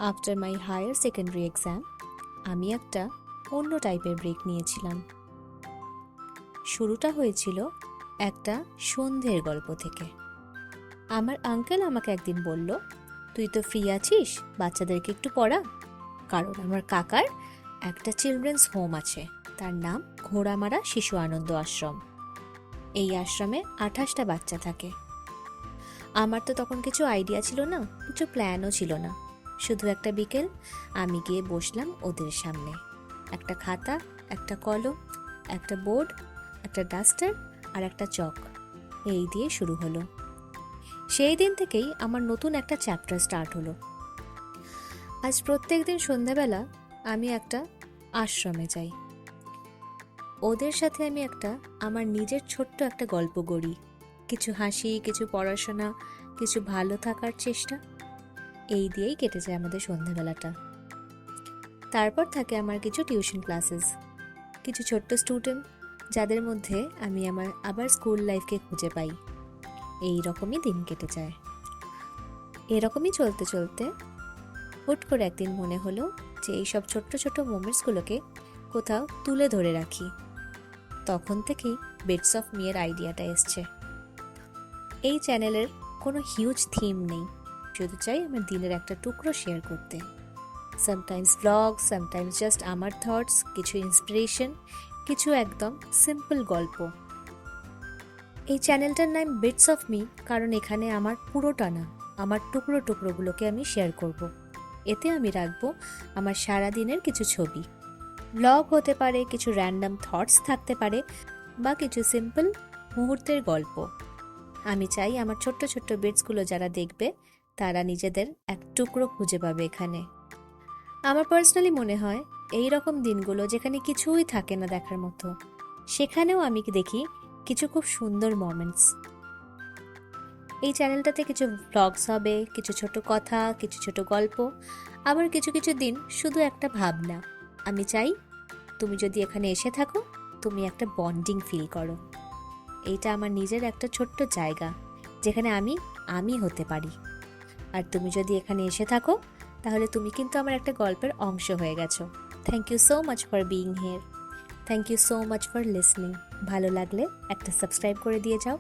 After my higher secondary exam আমি একটা অন্য টাইপের ব্রেক নিয়েছিলাম। শুরুটা হয়েছিল একটা সন্ধ্যের গল্প থেকে। আমার আঙ্কেল আমাকে একদিন বলল, তুই তো ফ্রি আছিস, বাচ্চাদেরকে একটু পড়া। কারণ আমার কাকার একটা চিলড্রেন্স হোম আছে, তার নাম ঘোড়ামারা শিশু আনন্দ আশ্রম। এই আশ্রমে 28টা বাচ্চা থাকে। আমার তো তখন কিছু আইডিয়া ছিল না, কিছু প্ল্যানও ছিল না। শুধু একটা বিকেল আমি গিয়ে বসলাম ওদের সামনে। একটা খাতা, একটা কলম, একটা বোর্ড, একটা ডাস্টার আর একটা চক, এই দিয়ে শুরু হলো। সেই দিন থেকেই আমার নতুন একটা চ্যাপ্টার স্টার্ট হলো। আজ প্রত্যেক দিন সন্ধ্যাবেলা আমি একটা আশ্রমে যাই। ওদের সাথে আমি আমার নিজের ছোট্ট একটা গল্প গড়ি। কিছু হাসি, কিছু পড়াশোনা, কিছু ভালো থাকার চেষ্টা, এই দিয়েই কেটে যায় আমাদের সন্ধ্যাবেলাটা। তারপর থাকে আমার কিছু টিউশন ক্লাসেস, কিছু ছোট্ট স্টুডেন্ট যাদের মধ্যে আমি আমার আবার স্কুল লাইফকে খুঁজে পাই। এই রকমই দিন কেটে যায়। এরকমই চলতে চলতে হুট করে একদিন মনে হলো যে এইসব ছোট্ট ছোট্ট মোমেন্টসগুলোকে কোথাও তুলে ধরে রাখি। তখন থেকেই বিটস অফ মি এর আইডিয়াটা এসছে। এই চ্যানেলের কোনো হিউজ থিম নেই, শুধু চাই আমার দিনের একটা টুকরো শেয়ার করতে। সামটাইমস ব্লগ, সামটাইমস জাস্ট আমার থটস, কিছু ইন্সপিরেশন, কিছু একদম সিম্পল গল্প। এই চ্যানেলটার নাম বিটস অফ মি, কারণ এখানে আমার পুরোটা না, আমার টুকরো টুকরোগুলোকে আমি শেয়ার করব। এতে আমি রাখবো আমার সারা দিনের কিছু ছবি। ব্লগ হতে পারে, কিছু র্যান্ডম থটস থাকতে পারে, বা কিছু সিম্পল মুহূর্তের গল্প। আমি চাই আমার ছোট্ট ছোট্ট বিটসগুলো যারা দেখবে তারা নিজেদের এক টুকরো খুঁজে পাবে এখানে। আমার পার্সোনালি মনে হয় এই রকম দিনগুলো যেখানে কিছুই থাকে না দেখার মতো, সেখানেও আমি দেখি কিছু খুব সুন্দর মোমেন্টস। এই চ্যানেলটাতে কিছু ব্লগস হবে, কিছু ছোট কথা, কিছু ছোট গল্প, আবার কিছু কিছু দিন শুধু একটা ভাবনা। আমি চাই তুমি যদি এখানে এসে থাকো, তুমি একটা বন্ডিং ফিল করো। এইটা আমার নিজের একটা ছোট্ট জায়গা যেখানে আমি হতে পারি। আর তুমি যদি এখানে এসে থাকো, তাহলে তুমি কিন্তু আমার একটা গল্পের অংশ হয়ে গেছো। Thank you so much for being here. Thank you so much for listening. ভালো লাগলে একটা সাবস্ক্রাইব করে দিয়ে যাও।